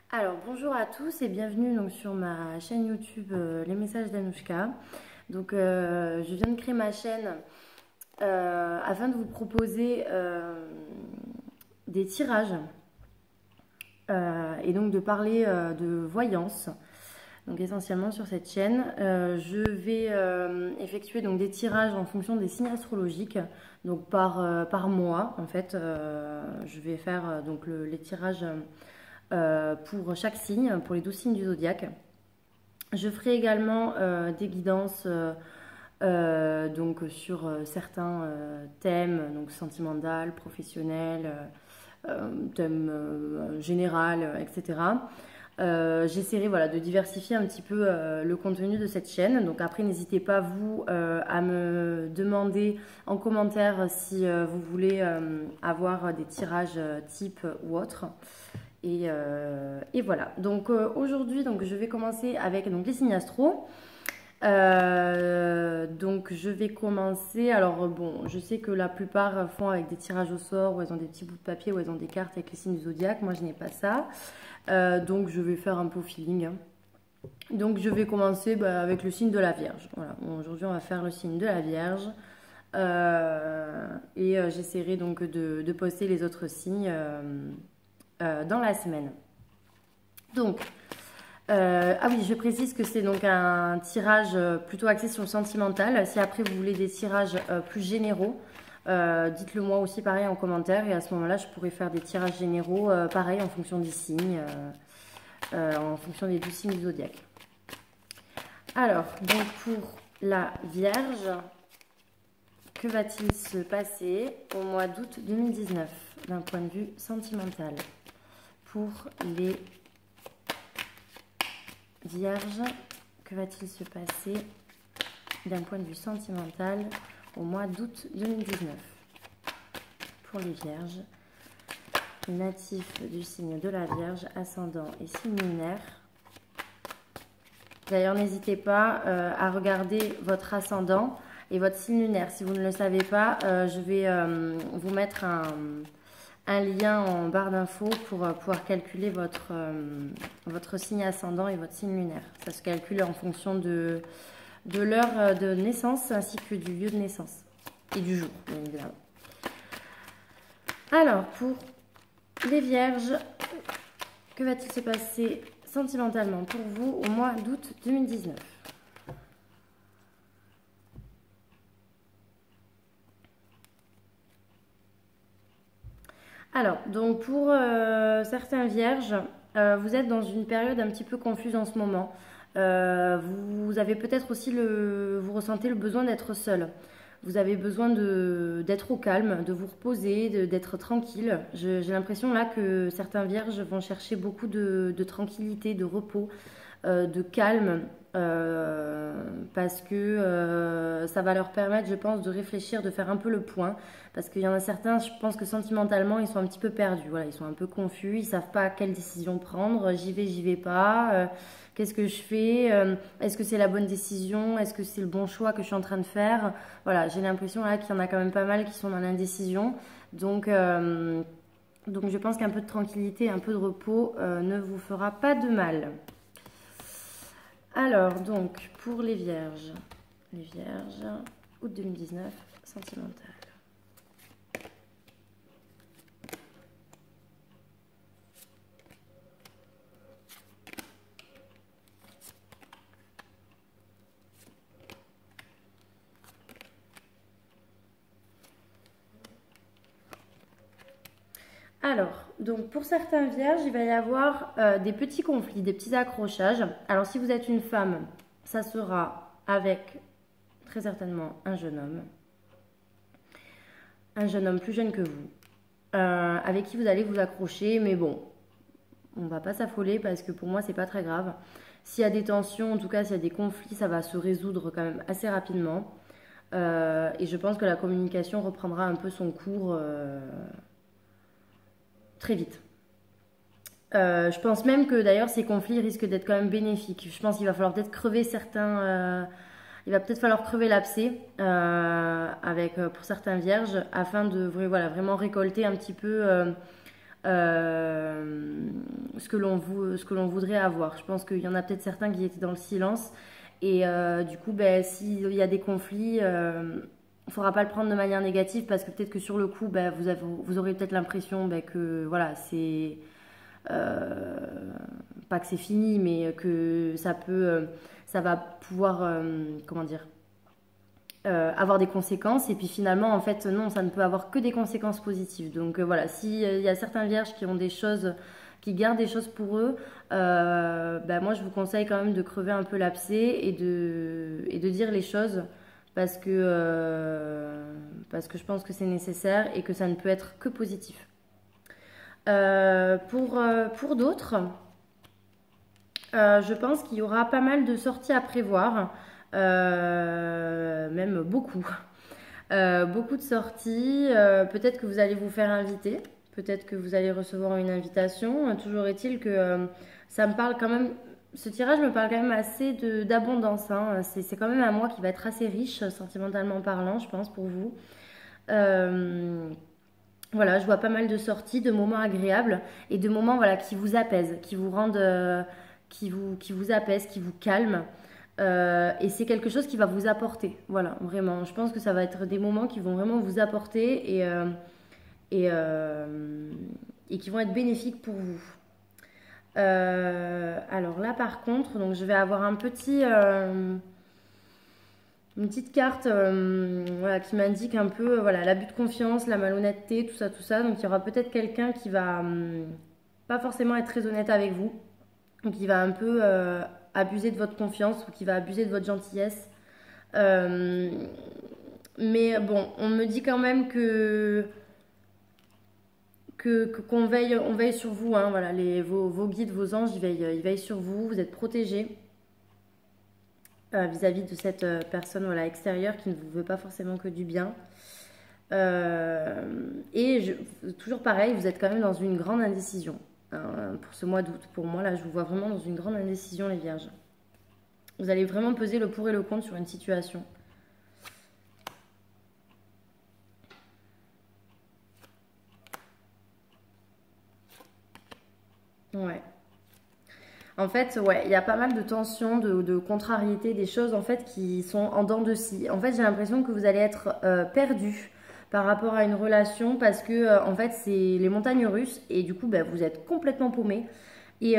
Alors bonjour à tous et bienvenue donc, sur ma chaîne YouTube Les Messages d'Anouchka. Je viens de créer ma chaîne afin de vous proposer des tirages et donc de parler de voyance. Donc essentiellement sur cette chaîne, je vais effectuer donc des tirages en fonction des signes astrologiques, donc par mois en fait. Je vais faire les tirages pour chaque signe, pour les 12 signes du zodiaque. Je ferai également des guidances donc sur certains thèmes, donc sentimental, professionnel, thème général, etc. J'essaierai voilà, de diversifier un petit peu le contenu de cette chaîne. Donc après, n'hésitez pas vous à me demander en commentaire si vous voulez avoir des tirages type ou autre. Et voilà. Donc aujourd'hui, je vais commencer avec les signes astro. Donc je vais commencer. Alors bon, je sais que la plupart font avec des tirages au sort, où elles ont des petits bouts de papier, où elles ont des cartes avec les signes du zodiaque. Moi, je n'ai pas ça. Donc je vais faire un peu au feeling, hein. Donc je vais commencer avec le signe de la Vierge. Voilà. Bon, aujourd'hui, on va faire le signe de la Vierge. J'essaierai donc de poster les autres signes dans la semaine. Donc, ah oui, je précise que c'est donc un tirage plutôt axé sur le sentimental. Si après vous voulez des tirages plus généraux, dites-le moi aussi pareil en commentaire. Et à ce moment-là, je pourrais faire des tirages généraux pareil en fonction des signes, en fonction des 12 signes du zodiaque. Alors, donc pour la Vierge, que va-t-il se passer au mois d'août 2019 d'un point de vue sentimental pour les Vierge, que va-t-il se passer d'un point de vue sentimental au mois d'août 2019 pour les Vierges, natifs du signe de la Vierge, ascendant et signe lunaire. D'ailleurs, n'hésitez pas à regarder votre ascendant et votre signe lunaire. Si vous ne le savez pas, je vais vous mettre un lien en barre d'infos pour pouvoir calculer votre signe ascendant et votre signe lunaire. Ça se calcule en fonction de l'heure de naissance ainsi que du lieu de naissance et du jour, bien évidemment. Alors, pour les Vierges, que va-t-il se passer sentimentalement pour vous au mois d'août 2019 ? Alors, donc pour certains vierges, vous êtes dans une période un petit peu confuse en ce moment. Vous avez peut-être aussi vous ressentez le besoin d'être seul. Vous avez besoin d'être au calme, de vous reposer, d'être tranquille. J'ai l'impression là que certains vierges vont chercher beaucoup de tranquillité, de repos, de calme. Parce que ça va leur permettre, je pense, de réfléchir, de faire un peu le point. Parce qu'il y en a certains, je pense que sentimentalement, ils sont un petit peu perdus. Voilà, ils sont un peu confus, ils savent pas quelle décision prendre. J'y vais pas. Qu'est-ce que je fais? Est-ce que c'est la bonne décision? Est-ce que c'est le bon choix que je suis en train de faire? Voilà, j'ai l'impression là qu'il y en a quand même pas mal qui sont dans l'indécision. Donc je pense qu'un peu de tranquillité, un peu de repos ne vous fera pas de mal. Alors, donc, pour les Vierges, août 2019, sentimental. Alors, donc pour certains vierges, il va y avoir des petits conflits, des petits accrochages. Alors, si vous êtes une femme, ça sera avec très certainement un jeune homme plus jeune que vous, avec qui vous allez vous accrocher. Mais bon, on va pas s'affoler parce que pour moi, c'est pas très grave. S'il y a des tensions, en tout cas, s'il y a des conflits, ça va se résoudre quand même assez rapidement. Et je pense que la communication reprendra un peu son cours très vite. Je pense même que d'ailleurs ces conflits risquent d'être quand même bénéfiques. Je pense qu'il va falloir peut-être crever il va peut-être falloir crever l'abcès pour certains vierges afin de voilà, vraiment récolter un petit peu ce que l'on voudrait avoir. Je pense qu'il y en a peut-être certains qui étaient dans le silence et du coup, ben, s'il y a des conflits, il ne faudra pas le prendre de manière négative parce que peut-être que sur le coup, ben, vous aurez peut-être l'impression ben, que voilà, c'est euh, pas que c'est fini, mais que ça va pouvoir, comment dire, avoir des conséquences. Et puis finalement, en fait, non, ça ne peut avoir que des conséquences positives. Donc voilà, s'il y a certains vierges qui ont des choses, qui gardent des choses pour eux, bah, moi je vous conseille quand même de crever un peu l'abcès et de dire les choses parce que je pense que c'est nécessaire et que ça ne peut être que positif. Pour d'autres, je pense qu'il y aura pas mal de sorties à prévoir, même beaucoup. Beaucoup de sorties, peut-être que vous allez vous faire inviter, peut-être que vous allez recevoir une invitation. Toujours est-il que ça me parle quand même, ce tirage me parle quand même assez d'abondance, hein. C'est quand même un mois qui va être assez riche, sentimentalement parlant, je pense, pour vous. Euh, voilà, je vois pas mal de sorties, de moments agréables et de moments voilà, qui vous apaisent, qui vous rendent, qui vous apaisent, qui vous calment. Et c'est quelque chose qui va vous apporter. Voilà, vraiment. Je pense que ça va être des moments qui vont vraiment vous apporter et, euh, et qui vont être bénéfiques pour vous. Alors là, par contre, donc je vais avoir une petite carte voilà, qui m'indique un peu voilà, l'abus de confiance, la malhonnêteté, tout ça, tout ça. Donc il y aura peut-être quelqu'un qui va pas forcément être très honnête avec vous, donc qui va un peu abuser de votre confiance ou qui va abuser de votre gentillesse. Euh, mais bon, on me dit quand même on veille sur vous, hein, voilà, vos guides, vos anges, ils veillent sur vous, vous êtes protégés vis-à-vis de cette personne voilà, extérieure qui ne vous veut pas forcément que du bien. Toujours pareil, vous êtes quand même dans une grande indécision hein, pour ce mois d'août. Pour moi, là, je vous vois vraiment dans une grande indécision, les vierges. Vous allez vraiment peser le pour et le contre sur une situation. Ouais. En fait, ouais, il y a pas mal de tensions, de contrariétés, des choses en fait qui sont en dents de scie. En fait, j'ai l'impression que vous allez être perdu par rapport à une relation parce que en fait, c'est les montagnes russes et du coup, bah, vous êtes complètement paumé. Et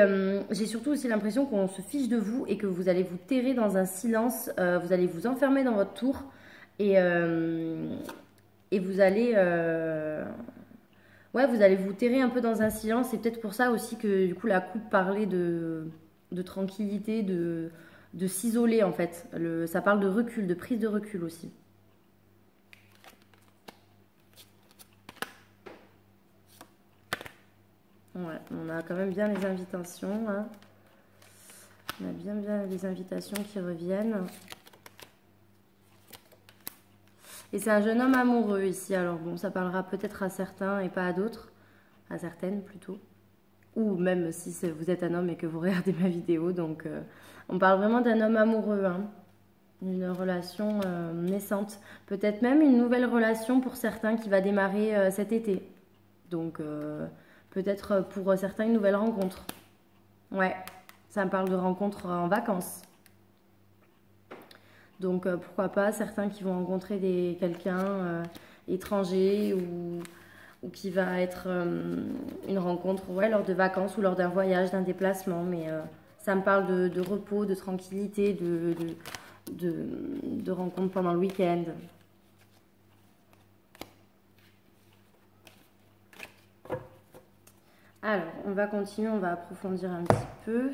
j'ai surtout aussi l'impression qu'on se fiche de vous et que vous allez vous terrer dans un silence, vous allez vous enfermer dans votre tour et, euh, et vous allez, ouais, vous allez vous terrer un peu dans un silence. C'est peut-être pour ça aussi que du coup la coupe parlait de tranquillité, de s'isoler en fait. Ça parle de recul, de prise de recul aussi. Ouais, on a quand même bien les invitations, hein. On a bien les invitations qui reviennent. Et c'est un jeune homme amoureux ici. Alors bon, ça parlera peut-être à certains et pas à d'autres. À certaines plutôt. Ou même si vous êtes un homme et que vous regardez ma vidéo. Donc on parle vraiment d'un homme amoureux, hein. Une relation naissante. Peut-être même une nouvelle relation pour certains qui va démarrer cet été. Donc peut-être pour certains une nouvelle rencontre. Ouais, ça me parle de rencontre en vacances. Donc pourquoi pas certains qui vont rencontrer quelqu'un étranger ou qui va être une rencontre ouais, lors de vacances ou lors d'un voyage, d'un déplacement. Mais ça me parle de repos, de tranquillité, de rencontres pendant le week-end. Alors, on va continuer, on va approfondir un petit peu.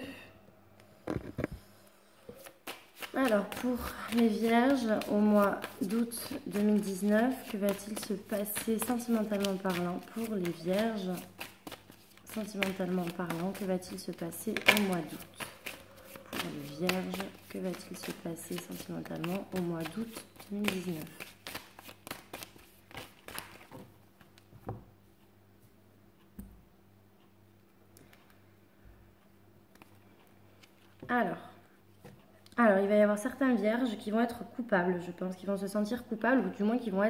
Alors, pour les vierges, au mois d'août 2019, que va-t-il se passer sentimentalement parlant pour les vierges? Sentimentalement parlant, que va-t-il se passer au mois d'août? Pour les vierges, que va-t-il se passer sentimentalement au mois d'août 2019? Alors, il va y avoir certains vierges qui vont être coupables, je pense, qui vont se sentir coupables ou du moins qui vont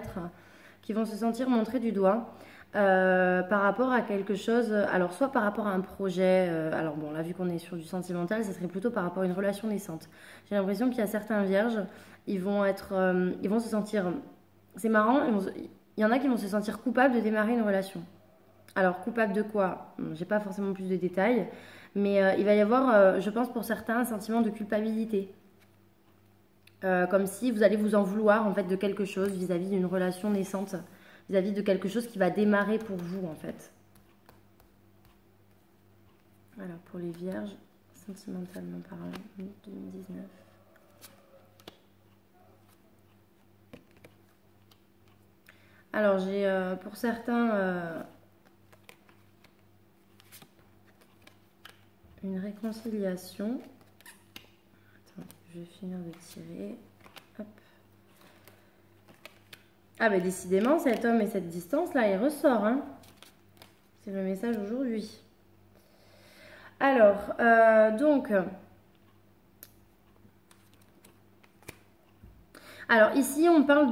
se sentir montrés du doigt. par rapport à quelque chose, alors soit par rapport à un projet, alors bon là vu qu'on est sur du sentimental, ça serait plutôt par rapport à une relation naissante. J'ai l'impression qu'il y a certains vierges, ils vont se sentir, c'est marrant, il y en a qui vont se sentir coupables de démarrer une relation. Alors coupable de quoi? J'ai pas forcément plus de détails, mais il va y avoir, je pense pour certains, un sentiment de culpabilité. Comme si vous allez vous en vouloir en fait de quelque chose vis-à-vis d'une relation naissante, vis-à-vis de quelque chose qui va démarrer pour vous en fait. Alors pour les vierges, sentimentalement parlant, 2019. Alors j'ai pour certains une réconciliation. Attends, je vais finir de tirer. Hop. Ah bah décidément, cet homme et cette distance-là, il ressort. Hein. C'est le message aujourd'hui. Alors, donc... Alors ici, on parle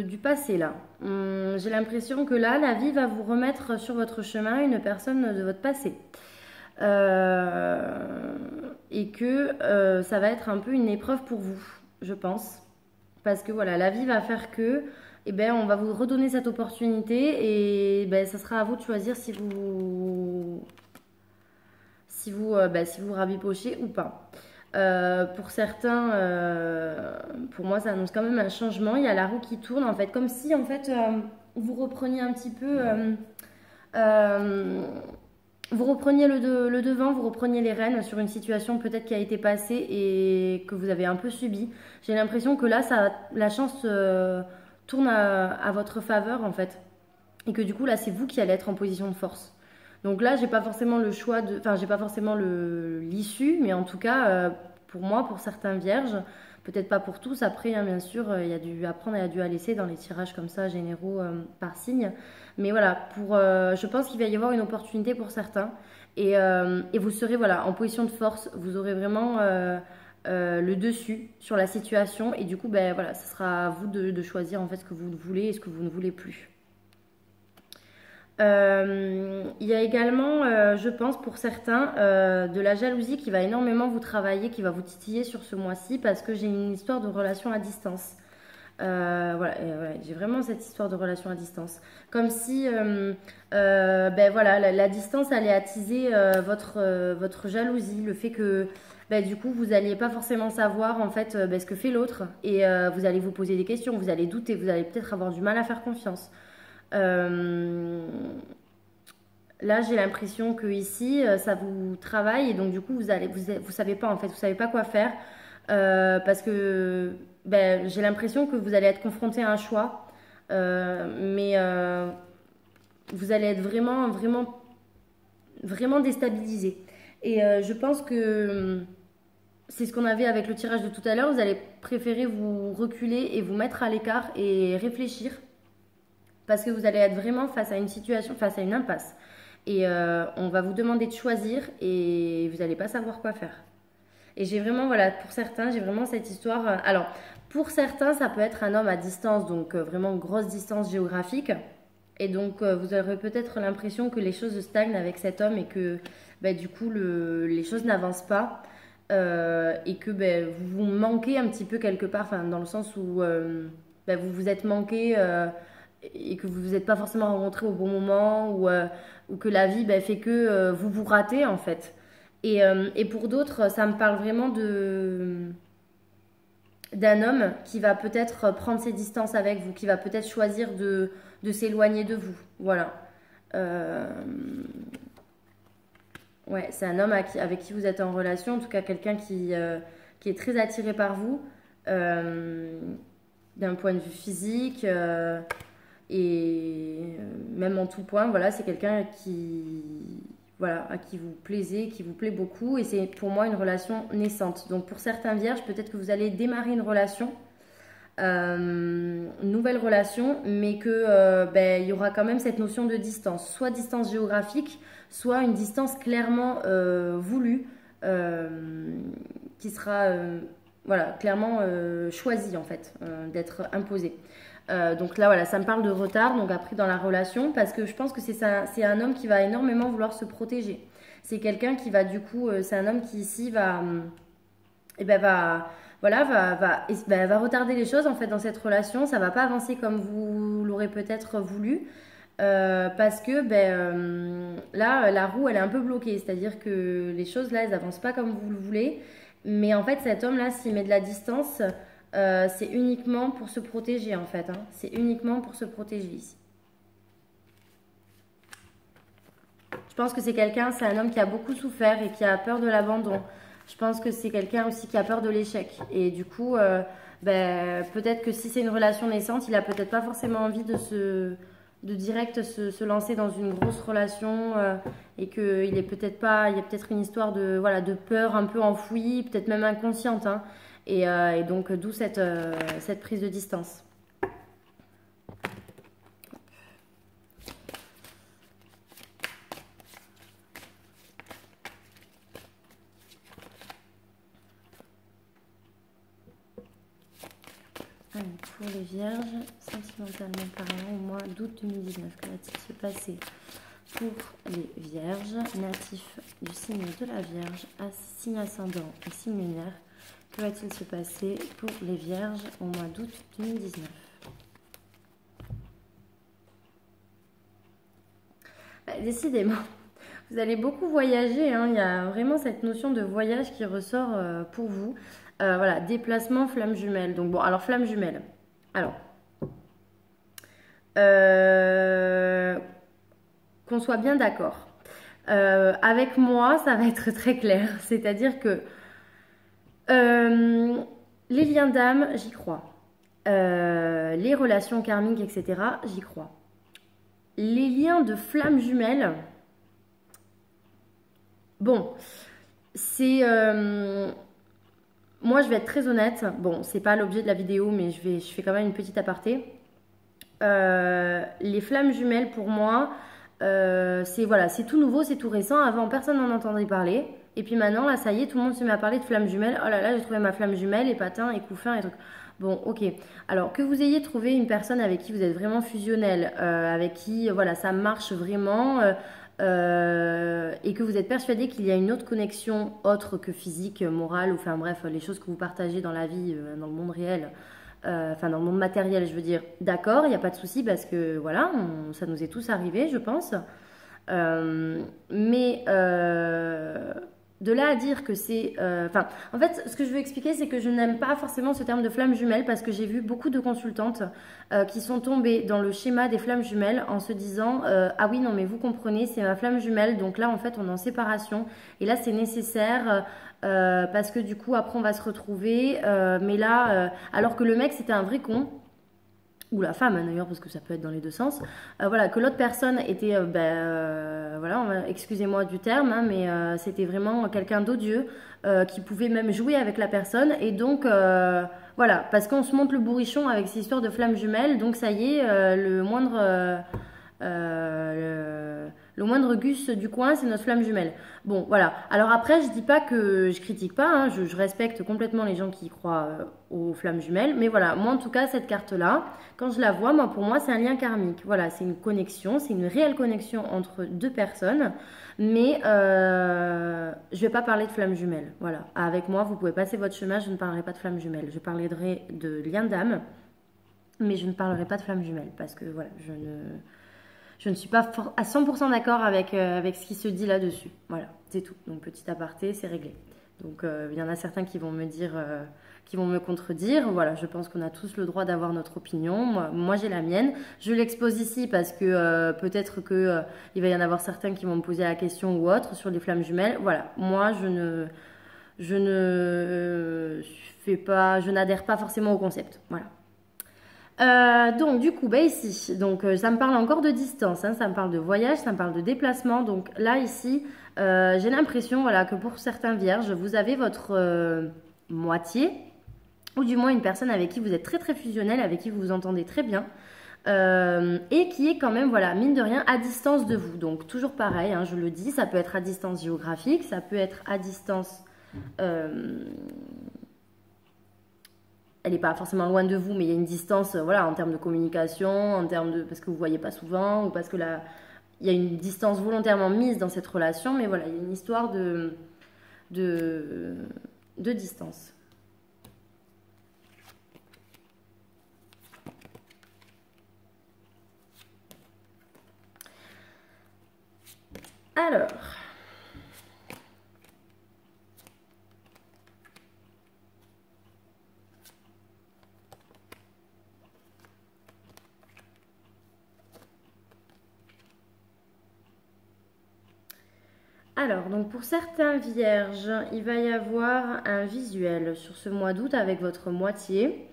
du passé, là. J'ai l'impression que là, la vie va vous remettre sur votre chemin une personne de votre passé. Et que ça va être un peu une épreuve pour vous, je pense. Parce que voilà, la vie va faire que, eh ben, on va vous redonner cette opportunité et ben, ça sera à vous de choisir si vous rabibochez ou pas. Pour certains, pour moi, ça annonce quand même un changement. Il y a la roue qui tourne, en fait, comme si, en fait, vous repreniez un petit peu... vous repreniez le devant, vous repreniez les rênes sur une situation peut-être qui a été passée et que vous avez un peu subi. J'ai l'impression que là, la chance tourne à votre faveur en fait. Et que du coup, là, c'est vous qui allez être en position de force. Donc là, j'ai pas forcément le choix de... Enfin, j'ai pas forcément l'issue, mais en tout cas, pour moi, pour certains vierges, peut-être pas pour tous. Après, hein, bien sûr, il y a du à prendre et il y a du à laisser dans les tirages comme ça, généraux par signe. Mais voilà, je pense qu'il va y avoir une opportunité pour certains. Et vous serez voilà, en position de force. Vous aurez vraiment le dessus sur la situation. Et du coup, ben, voilà, ce sera à vous de choisir en fait ce que vous voulez et ce que vous ne voulez plus. Il y a également, je pense pour certains, de la jalousie qui va énormément vous travailler, qui va vous titiller sur ce mois-ci parce que j'ai une histoire de relation à distance. Voilà, ouais, j'ai vraiment cette histoire de relation à distance. Comme si, ben voilà, la distance allait attiser votre jalousie, le fait que, ben, du coup, vous n'alliez pas forcément savoir en fait ben, ce que fait l'autre et vous allez vous poser des questions, vous allez douter, vous allez peut-être avoir du mal à faire confiance. Là, j'ai l'impression que ici, ça vous travaille et donc du coup, vous savez pas en fait, vous savez pas quoi faire parce que ben, j'ai l'impression que vous allez être confronté à un choix, mais vous allez être vraiment, vraiment, vraiment déstabilisé. Et je pense que c'est ce qu'on avait avec le tirage de tout à l'heure. Vous allez préférer vous reculer et vous mettre à l'écart et réfléchir parce que vous allez être vraiment face à une situation, face à une impasse. Et on va vous demander de choisir et vous n'allez pas savoir quoi faire. Et j'ai vraiment, voilà, pour certains, j'ai vraiment cette histoire. Alors, pour certains, ça peut être un homme à distance, donc vraiment grosse distance géographique. Et donc, vous aurez peut-être l'impression que les choses stagnent avec cet homme et que, bah, du coup, les choses n'avancent pas. Et que bah, vous vous manquez un petit peu quelque part, dans le sens où bah, vous vous êtes manqué et que vous ne vous êtes pas forcément rencontrés au bon moment ou que la vie bah, fait que vous vous ratez en fait. Et pour d'autres, ça me parle vraiment d'un homme qui va peut-être prendre ses distances avec vous, qui va peut-être choisir de s'éloigner de vous. Voilà. Ouais, c'est un homme avec qui vous êtes en relation, en tout cas quelqu'un qui est très attiré par vous, d'un point de vue physique et même en tout point. Voilà, c'est quelqu'un voilà, à qui vous plaisez, qui vous plaît beaucoup. Et c'est pour moi une relation naissante. Donc pour certains vierges, peut-être que vous allez démarrer une relation, une nouvelle relation, mais que ben, il y aura quand même cette notion de distance. Soit distance géographique, soit une distance clairement voulue, qui sera voilà, clairement choisie en fait, d'être imposée. Donc là, voilà, ça me parle de retard, donc après dans la relation, parce que je pense que c'est un homme qui va énormément vouloir se protéger. C'est quelqu'un qui va du coup, c'est un homme qui ici et ben va, voilà, va retarder les choses en fait dans cette relation. Ça va pas avancer comme vous l'aurez peut-être voulu. Parce que là, la roue, elle est un peu bloquée. C'est-à-dire que les choses, là, elles avancent pas comme vous le voulez. Mais en fait, cet homme-là, s'il met de la distance, c'est uniquement pour se protéger, en fait. Hein. C'est uniquement pour se protéger ici. Je pense que c'est un homme qui a beaucoup souffert et qui a peur de l'abandon. Je pense que c'est quelqu'un aussi qui a peur de l'échec. Et du coup, peut-être que si c'est une relation naissante, il a peut-être pas forcément envie de direct se lancer dans une grosse relation et qu'il est peut-être pas, il y a peut-être une histoire de, voilà, de peur un peu enfouie, peut-être même inconsciente. Hein. Et donc, d'où cette prise de distance. Alors, pour les vierges, sentimentalement parlant, au mois d'août 2019, que va-t-il se passer pour les vierges natifs du signe de la Vierge, signe ascendant et signe lunaire? Que va-t-il se passer pour les vierges au mois d'août 2019? Décidément, vous allez beaucoup voyager. Hein. Il y a vraiment cette notion de voyage qui ressort pour vous. Voilà, déplacement, flamme jumelle. Donc bon, alors flamme jumelle. Alors, qu'on soit bien d'accord. Avec moi, ça va être très clair. C'est-à-dire que les liens d'âme, j'y crois. Les relations karmiques, etc., j'y crois. Les liens de flamme jumelle, bon, c'est... moi, je vais être très honnête. Bon, c'est pas l'objet de la vidéo, mais je fais quand même une petite aparté. Les flammes jumelles, pour moi, c'est voilà, c'est tout nouveau, c'est tout récent. Avant, personne n'en entendait parler. Et puis maintenant, là, ça y est, tout le monde se met à parler de flammes jumelles. Oh là là, j'ai trouvé ma flamme jumelle, et patin, et couffin, et trucs. Bon, ok. Alors, que vous ayez trouvé une personne avec qui vous êtes vraiment fusionnel, avec qui, voilà, ça marche vraiment, et que vous êtes persuadé qu'il y a une autre connexion autre que physique, morale, ou enfin bref, les choses que vous partagez dans la vie, dans le monde réel, enfin dans le monde matériel, je veux dire, d'accord, il n'y a pas de souci parce que voilà, ça nous est tous arrivé, je pense. Mais de là à dire que c'est... Enfin, en fait, ce que je veux expliquer, c'est que je n'aime pas forcément ce terme de flamme jumelle parce que j'ai vu beaucoup de consultantes qui sont tombées dans le schéma des flammes jumelles en se disant ah oui, non, mais vous comprenez, c'est ma flamme jumelle, donc là, en fait, on est en séparation. Et là, c'est nécessaire parce que du coup, après, on va se retrouver. Mais là, alors que le mec, c'était un vrai con, ou la femme d'ailleurs, parce que ça peut être dans les deux sens, voilà, que l'autre personne était, voilà, excusez-moi du terme, hein, mais c'était vraiment quelqu'un d'odieux, qui pouvait même jouer avec la personne, et donc, voilà, parce qu'on se monte le bourrichon avec ces histoires de flammes jumelles, donc ça y est, le moindre gus du coin, c'est notre flamme jumelle. Bon, voilà. Alors après, je dis pas que je critique pas, hein, je respecte complètement les gens qui croient aux flammes jumelles, mais voilà, moi en tout cas, cette carte-là, quand je la vois, pour moi, c'est un lien karmique. Voilà, c'est une connexion, c'est une réelle connexion entre deux personnes, mais je vais pas parler de flamme jumelle. Voilà, avec moi, vous pouvez passer votre chemin, je ne parlerai pas de flamme jumelle. Je parlerai de lien d'âme, mais je ne parlerai pas de flamme jumelle, parce que voilà, je ne suis pas à 100% d'accord avec ce qui se dit là-dessus. Voilà, c'est tout. Donc, petit aparté, c'est réglé. Donc, il y en a certains qui vont me dire, qui vont me contredire. Voilà, je pense qu'on a tous le droit d'avoir notre opinion. Moi j'ai la mienne. Je l'expose ici parce que peut-être il va y en avoir certains qui vont me poser la question ou autre sur les flammes jumelles. Voilà, moi je n'adhère pas forcément au concept. Voilà. Donc du coup, ici, donc ça me parle encore de distance, hein, ça me parle de voyage, ça me parle de déplacement. Donc là ici, j'ai l'impression, voilà, que pour certains vierges, vous avez votre moitié, ou du moins une personne avec qui vous êtes très très fusionnel, avec qui vous vous entendez très bien, et qui est quand même, voilà, mine de rien, à distance de vous. Donc toujours pareil, hein, je le dis, ça peut être à distance géographique, ça peut être à distance elle n'est pas forcément loin de vous, mais il y a une distance, voilà, en termes de communication, en termes de, parce que vous ne voyez pas souvent, ou parce que là, il y a une distance volontairement mise dans cette relation, mais voilà, il y a une histoire de, de distance. Alors, donc pour certains vierges, il va y avoir un visuel sur ce mois d'août avec votre moitié.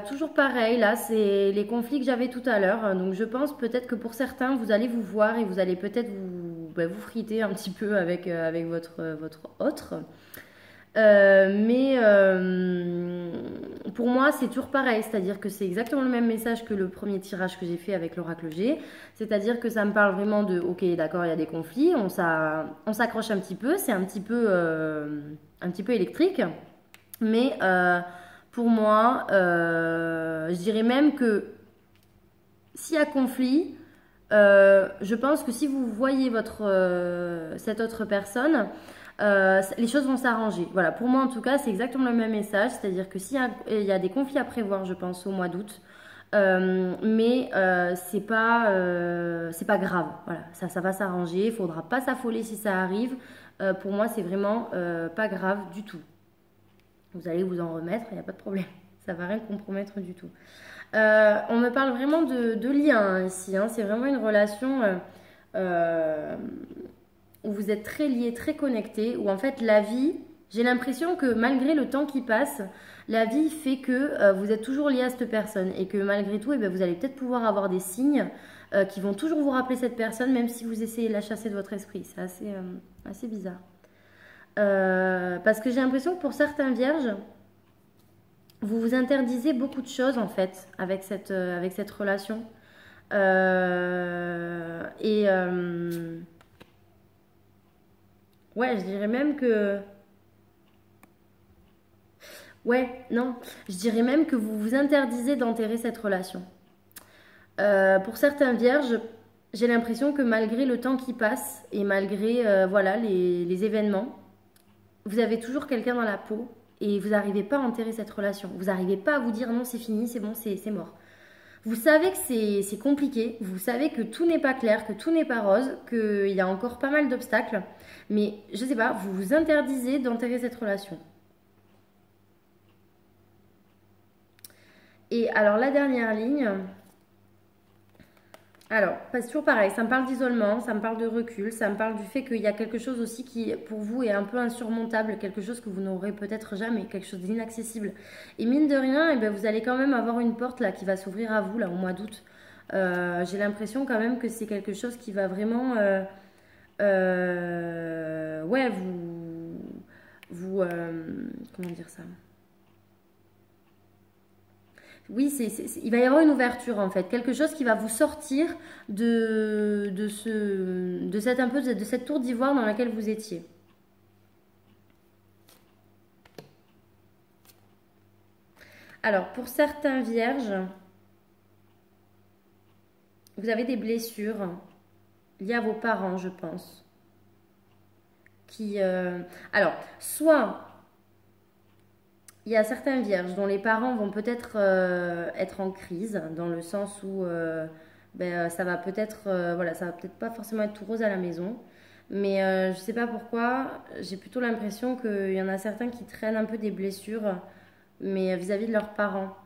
Toujours pareil, là, c'est les conflits que j'avais tout à l'heure. Donc, je pense peut-être que pour certains, vous allez vous voir et vous allez peut-être vous friter un petit peu avec votre autre. Pour moi, c'est toujours pareil, c'est-à-dire que c'est exactement le même message que le premier tirage que j'ai fait avec l'oracle G, c'est-à-dire que ça me parle vraiment de, ok, d'accord, il y a des conflits, on s'accroche un petit peu, c'est un petit peu électrique, mais pour moi, je dirais même que s'il y a conflit, je pense que si vous voyez cette autre personne, les choses vont s'arranger. Voilà, pour moi en tout cas, c'est exactement le même message, c'est-à-dire que il y a des conflits à prévoir, je pense, au mois d'août, mais c'est pas grave. Voilà, ça va s'arranger. Il faudra pas s'affoler si ça arrive. Pour moi, c'est vraiment pas grave du tout. Vous allez vous en remettre, il n'y a pas de problème. Ça va rien compromettre du tout. On me parle vraiment de lien hein, ici. Hein. C'est vraiment une relation où vous êtes très liés, très connectés, où en fait la vie, j'ai l'impression que malgré le temps qui passe, la vie fait que vous êtes toujours liés à cette personne et que malgré tout, eh bien, vous allez peut-être pouvoir avoir des signes qui vont toujours vous rappeler cette personne, même si vous essayez de la chasser de votre esprit. C'est assez bizarre. Parce que j'ai l'impression que pour certains vierges, vous vous interdisez beaucoup de choses en fait avec cette relation. Ouais, je dirais même que... Ouais, non, je dirais même que vous vous interdisez d'enterrer cette relation. Pour certains vierges, j'ai l'impression que malgré le temps qui passe et malgré voilà, les événements, vous avez toujours quelqu'un dans la peau et vous n'arrivez pas à enterrer cette relation. Vous n'arrivez pas à vous dire non, c'est fini, c'est bon, c'est mort. Vous savez que c'est compliqué, vous savez que tout n'est pas clair, que tout n'est pas rose, qu'il y a encore pas mal d'obstacles, mais je sais pas, vous vous interdisez d'enterrer cette relation. Et alors la dernière ligne, alors c'est toujours pareil, ça me parle d'isolement, ça me parle de recul, ça me parle du fait qu'il y a quelque chose aussi qui pour vous est un peu insurmontable, quelque chose que vous n'aurez peut-être jamais, quelque chose d'inaccessible. Et mine de rien, eh ben, vous allez quand même avoir une porte là qui va s'ouvrir à vous là au mois d'août. J'ai l'impression quand même que c'est quelque chose qui va vraiment, ouais, comment dire ça? Oui, il va y avoir une ouverture en fait, quelque chose qui va vous sortir de cette tour d'ivoire dans laquelle vous étiez. Alors, pour certains vierges, vous avez des blessures liées à vos parents, je pense. Alors, soit il y a certains vierges dont les parents vont peut-être être en crise, dans le sens où ça va peut-être voilà, ça va peut-être pas forcément être tout rose à la maison. Mais je sais pas pourquoi, j'ai plutôt l'impression qu'il y en a certains qui traînent un peu des blessures, mais vis-à-vis de leurs parents.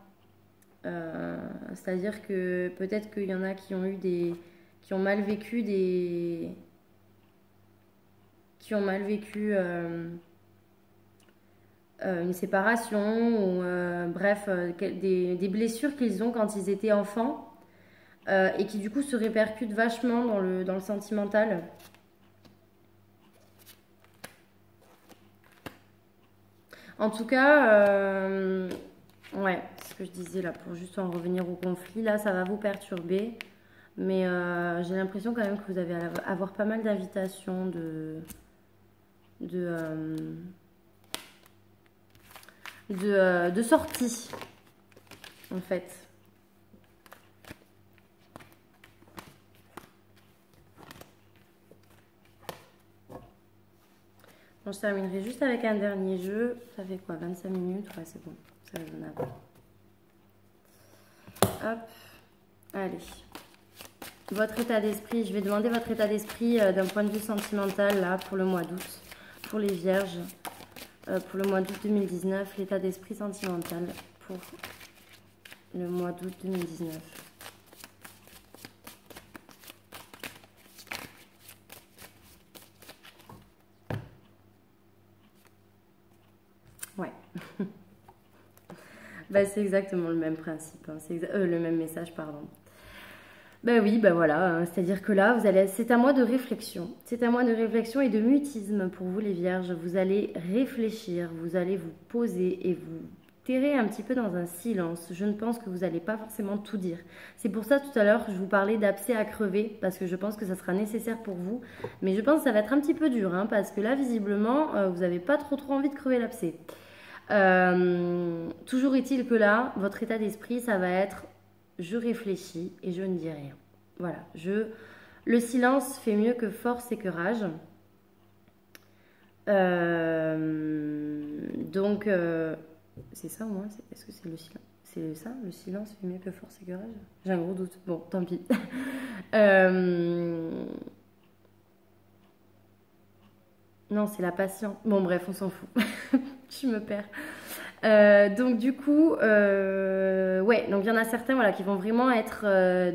C'est-à-dire que peut-être qu'il y en a qui ont qui ont mal vécu une séparation ou bref des blessures qu'ils ont quand ils étaient enfants et qui du coup se répercutent vachement dans le sentimental. En tout cas, ouais, ce que je disais là, pour juste en revenir au conflit, là, ça va vous perturber. Mais j'ai l'impression quand même que vous allez avoir pas mal d'invitations de sortie, en fait. Bon, je terminerai juste avec un dernier jeu. Ça fait quoi, 25 minutes? Ouais, c'est bon, c'est raisonnable. Hop, allez. Votre état d'esprit, je vais demander votre état d'esprit d'un point de vue sentimental, là, pour le mois d'août. Pour les vierges, pour le mois d'août 2019, l'état d'esprit sentimental pour le mois d'août 2019. Ouais. Bah, c'est exactement le même principe, hein. C'est le même message, pardon. Ben oui, ben voilà, hein. C'est-à-dire que là, c'est un mois de réflexion. C'est un mois de réflexion et de mutisme pour vous les vierges. Vous allez réfléchir, vous allez vous poser et vous terrer un petit peu dans un silence. Je ne pense que vous n'allez pas forcément tout dire. C'est pour ça tout à l'heure, je vous parlais d'abcès à crever parce que je pense que ça sera nécessaire pour vous. Mais je pense que ça va être un petit peu dur, hein, parce que là, visiblement, vous n'avez pas trop envie de crever l'abcès. Toujours est-il que là, votre état d'esprit, ça va être je réfléchis et je ne dis rien. Voilà, le silence fait mieux que force et que rage. Donc, c'est ça au moins? Est-ce que c'est le silence? C'est ça, le silence fait mieux que force et que rage? J'ai un gros doute. Bon, tant pis. Non, c'est la patience. Bon, bref, on s'en fout. Je me perds. Donc du coup, ouais, donc il y en a certains voilà, qui vont vraiment être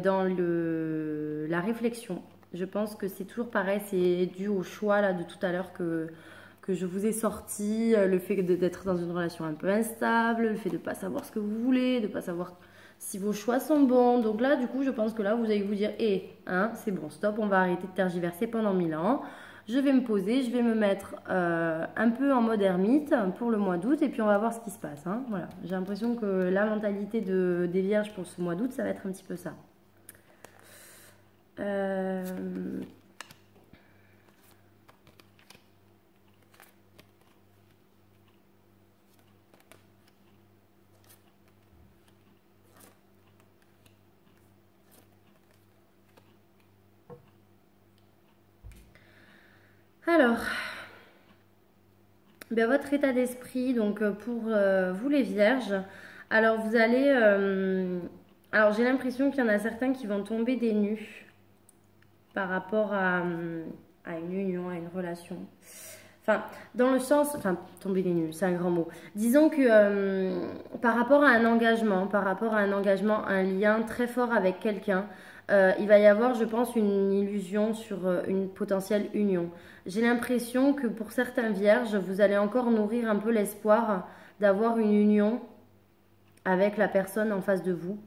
dans la réflexion. Je pense que c'est toujours pareil, c'est dû au choix là, de tout à l'heure que je vous ai sorti, le fait d'être dans une relation un peu instable, le fait de ne pas savoir ce que vous voulez, de ne pas savoir si vos choix sont bons. Donc là, du coup, je pense que là, vous allez vous dire, hein, c'est bon, stop, on va arrêter de tergiverser pendant 1000 ans. Je vais me poser, je vais me mettre un peu en mode ermite pour le mois d'août et puis on va voir ce qui se passe, hein. Voilà. J'ai l'impression que la mentalité des vierges pour ce mois d'août, ça va être un petit peu ça. Alors, bien, votre état d'esprit, donc pour vous les vierges, alors vous allez... alors j'ai l'impression qu'il y en a certains qui vont tomber des nues par rapport à une union, à une relation. Enfin, dans le sens... Enfin, tomber des nues, c'est un grand mot. Disons que par rapport à un engagement, un lien très fort avec quelqu'un, il va y avoir, je pense, une illusion sur une potentielle union. J'ai l'impression que pour certains vierges, vous allez encore nourrir un peu l'espoir d'avoir une union avec la personne en face de vous.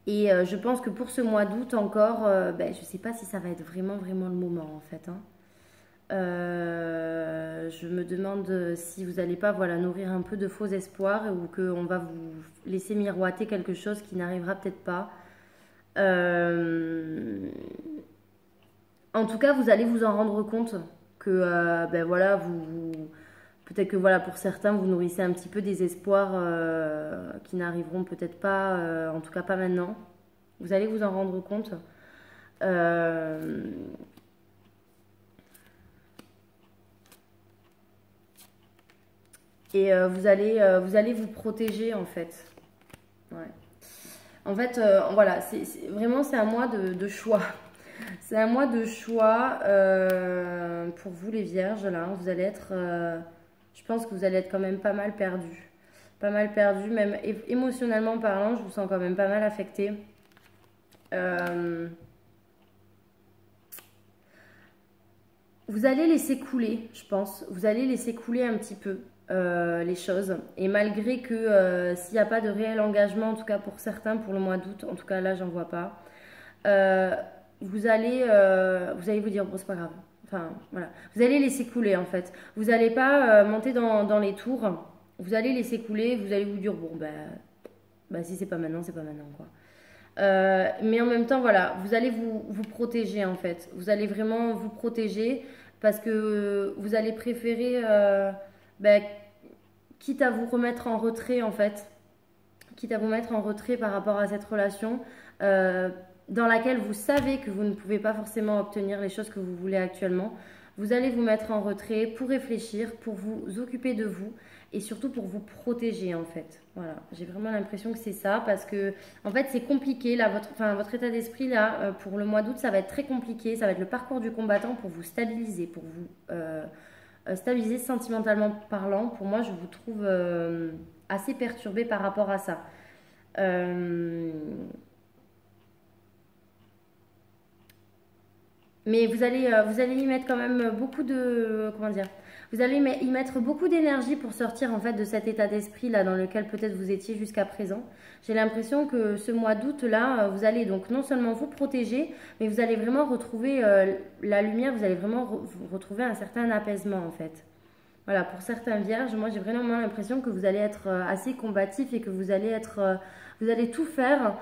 Et je pense que pour ce mois d'août encore, ben, je ne sais pas si ça va être vraiment, vraiment le moment en fait, hein. Je me demande si vous n'allez pas voilà, nourrir un peu de faux espoirs ou qu'on va vous laisser miroiter quelque chose qui n'arrivera peut-être pas. En tout cas, vous allez vous en rendre compte que ben voilà, peut-être que voilà, pour certains, vous nourrissez un petit peu des espoirs qui n'arriveront peut-être pas, en tout cas pas maintenant. Vous allez vous en rendre compte. Et vous allez vous protéger en fait. Ouais. En fait, voilà, vraiment c'est un mois de choix. C'est un mois de choix pour vous les vierges là. Vous allez être, je pense que vous allez être quand même pas mal perdu. Pas mal perdu, même émotionnellement parlant, je vous sens quand même pas mal affecté. Vous allez laisser couler, je pense. Vous allez laisser couler un petit peu les choses. Et malgré que s'il n'y a pas de réel engagement, en tout cas pour certains, pour le mois d'août, en tout cas là, j'en vois pas, vous allez vous dire, bon, c'est pas grave. Enfin, voilà. Vous allez laisser couler, en fait. Vous n'allez pas monter dans les tours. Vous allez laisser couler. Vous allez vous dire, bon, bah si c'est pas maintenant, c'est pas maintenant, quoi. Mais en même temps, voilà, vous allez vous protéger en fait. Vous allez vraiment vous protéger parce que vous allez préférer ben, quitte à vous remettre en retrait en fait, quitte à vous mettre en retrait par rapport à cette relation dans laquelle vous savez que vous ne pouvez pas forcément obtenir les choses que vous voulez actuellement. Vous allez vous mettre en retrait pour réfléchir, pour vous occuper de vous et surtout pour vous protéger en fait. Voilà, j'ai vraiment l'impression que c'est ça parce que en fait c'est compliqué là, votre état d'esprit là pour le mois d'août ça va être très compliqué, ça va être le parcours du combattant pour vous stabiliser, pour vous stabiliser sentimentalement parlant. Pour moi je vous trouve assez perturbé par rapport à ça. Mais vous allez y mettre quand même beaucoup de, comment dire, vous allez y mettre beaucoup d'énergie pour sortir en fait de cet état d'esprit là dans lequel peut-être vous étiez jusqu'à présent. J'ai l'impression que ce mois d'août là, vous allez donc non seulement vous protéger, mais vous allez vraiment retrouver la lumière, vous allez vraiment retrouver un certain apaisement en fait. Voilà, pour certains vierges, moi j'ai vraiment l'impression que vous allez être assez combatif et que vous allez être, vous allez tout faire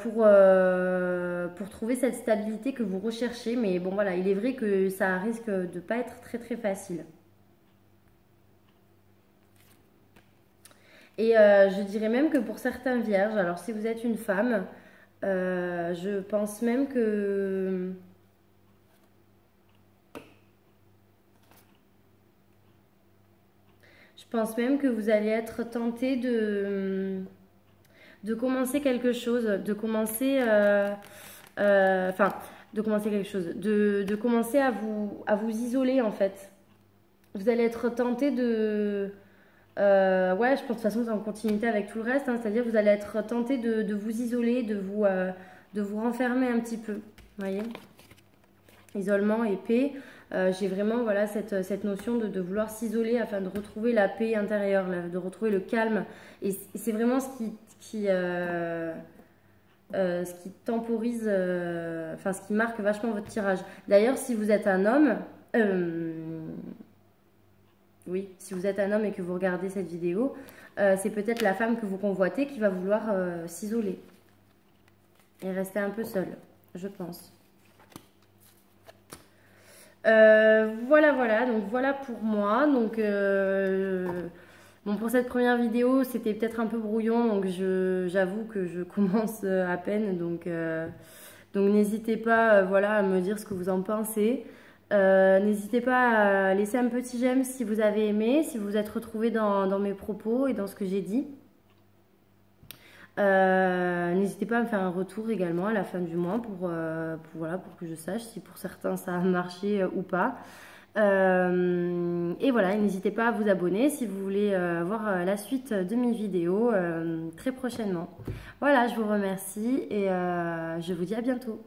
pour trouver cette stabilité que vous recherchez. Mais bon voilà, il est vrai que ça risque de ne pas être très très facile. Et je dirais même que pour certains vierges, alors si vous êtes une femme, je pense même que... Je pense même que vous allez être tenté de commencer quelque chose, de commencer, enfin, de commencer quelque chose, de commencer à vous isoler en fait. Vous allez être tenté de, ouais, je pense de toute façon c'est en continuité avec tout le reste, hein, c'est-à-dire vous allez être tenté de vous isoler, de vous renfermer un petit peu, vous voyez, isolement et paix. J'ai vraiment voilà, cette notion de vouloir s'isoler afin de retrouver la paix intérieure, de retrouver le calme. Et c'est vraiment ce qui temporise, enfin ce qui marque vachement votre tirage. D'ailleurs, si vous êtes un homme, oui, si vous êtes un homme et que vous regardez cette vidéo, c'est peut-être la femme que vous convoitez qui va vouloir s'isoler et rester un peu seule, je pense. Voilà, donc voilà pour moi. Donc, bon, pour cette première vidéo, c'était peut-être un peu brouillon, donc j'avoue que je commence à peine. Donc n'hésitez pas voilà, à me dire ce que vous en pensez. N'hésitez pas à laisser un petit j'aime si vous avez aimé, si vous vous êtes retrouvé dans mes propos et dans ce que j'ai dit. N'hésitez pas à me faire un retour également à la fin du mois voilà, pour que je sache si pour certains ça a marché ou pas. Et voilà, n'hésitez pas à vous abonner si vous voulez voir la suite de mes vidéos très prochainement. Voilà, je vous remercie et je vous dis à bientôt.